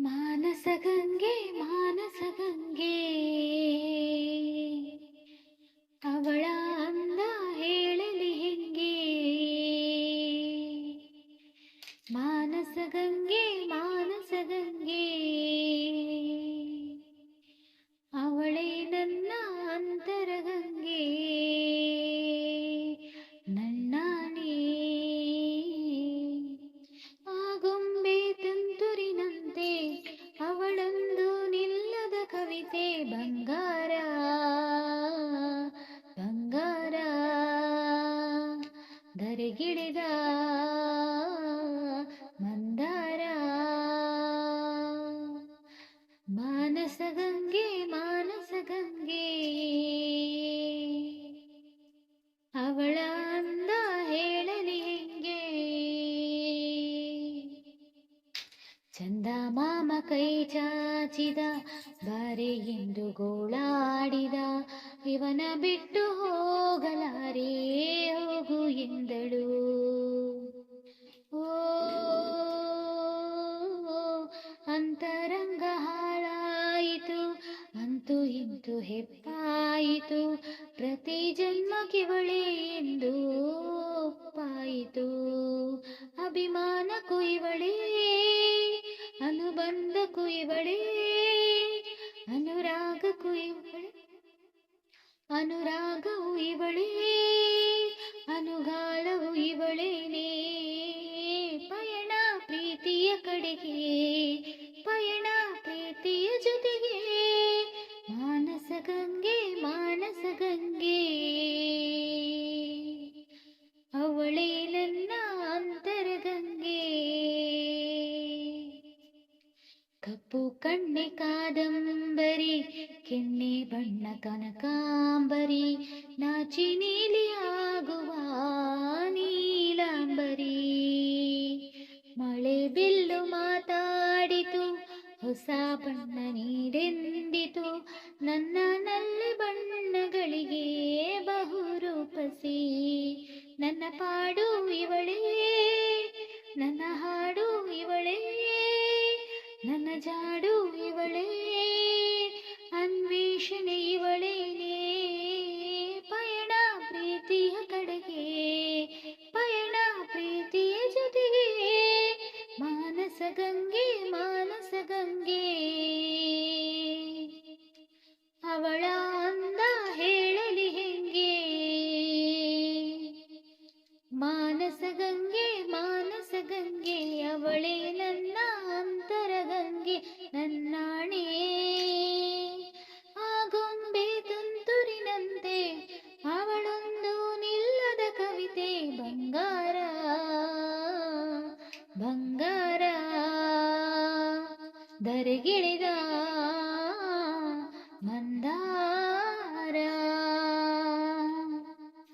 ಮಾನಸಗಂಗೆ ಮಾನಸಗಂಗೆ ಅವಳ ಅಂದ ಹೇಳಲಿ ಹೆಂಗೆ. ಮಾನಸಗಂಗೆ ಮಾನಸಗಂಗೆ ಅವಳೇ ನನ್ನ ಅಂತರಗಂಗೆ. ನನ್ನಾನೇ ಆಗೊಂಬೆ ತುಂತುರಿನಂತೆ ಅವಳೊಂದು ನಿಲ್ಲದ ಕವಿತೆ. ಬಂಗಾರ ಬಂಗಾರ ಧರೆಗಿಳಿದ ಮಂದಾರ. ಮಾನಸಗಂಗೆ ಮಾನಸಗಂಗೆ ಅವಳ ಅಂದ ಹೇಳಲಿ ಹೆಂಗೆ. ಚಂದ ಮಾಮ ಕೈ ಚಾಚಿದ ಬಾರೆ ಎಂದು ಗೋಳಾಡಿದ. ಇವನ ಬಿಟ್ಟು ಹೋಗಲಾರೆ ಹೋಗು ಎಂದಳು. ಓ ಅಂತರಂಗ ಹಾಳಾಯಿತು ಅಂತೂ ಇಂತು ಹೆಪ್ಪಾಯಿತು. ಪ್ರತಿ ಜನ್ಮಕ್ಕಿವಳೇ ಎಂದು ಒಪ್ಪಾಯಿತು. ಅಭಿಮಾನಕ್ಕೂ ಇವಳೇ ಅನುಬಂಧಕ್ಕೂ ಇವಳೇ ಅನುರಾಗಕ್ಕೂ ಇವಳೇ ಅನುರಾಗವು ಇವಳೇ ಅನುಗಾಲವು ಇವಳೇನೇ. ಪಯಣ ಪ್ರೀತಿಯ ಕಡೆಗೆ ಪಯಣ ಪ್ರೀತಿಯ ಜೊತೆಗೆ. ಮಾನಸಗಂಗೆ ಮಾನಸಗಂಗೆ ಅವಳೇ ನನ್ನ ಅಂತರಗಂಗೆ. ಕಪ್ಪು ಕಣ್ಣೆ ಕಾದಂಬರಿ ಕೆನ್ನೆ ಬಣ್ಣ ಕನಕಾಂಬರಿ. ನಾಚಿ ನೀಲಿ ಆಗುವ ನೀಲಾಂಬರಿ. ಮಳೆ ಬಿಲ್ಲು ಮಾತಾಡಿತು ಹೊಸ ಬಣ್ಣ ನೀಡೆಂದಿತು. ನನ್ನ ನಲ್ಲಿ ಬಣ್ಣಗಳಿಗೆ ಬಹುರೂಪಸಿ. ನನ್ನ ಪಾಡು ಇವಳೇ ನನ್ನ ಹಾಡು ಇವಳೇ ನನ್ನ ಜಾಡು ಇವಳೇ ಅನ್ವೇಷಣೆ ಇವಳೇನೇ. ಪಯಣ ಪ್ರೀತಿಯ ಕಡೆಗೆ ಪಯಣ ಪ್ರೀತಿಯ ಜೊತೆಗೆ. ಮಾನಸಗಂಗೆ ಮಾನಸಗಂಗೆ ಅವಳ ಅಂದ ಹೇಳಲಿ ಹೆಂಗೆ. ಮಾನಸಗಂಗೆ ಮಾನಸಗಂಗೆ ಅವಳೇ ನನ್ನ ಅಂತರಗಂಗೆ. ನನ್ನಾಣೆ ಆಗೊಂಬೆ ತುಂತುರಿನಂತೆ ಅವಳೊಂದು ನಿಲ್ಲದ ಕವಿತೆ. ಬಂಗಾರ ಬಂಗಾರ ಧರೆಗಿಳಿದ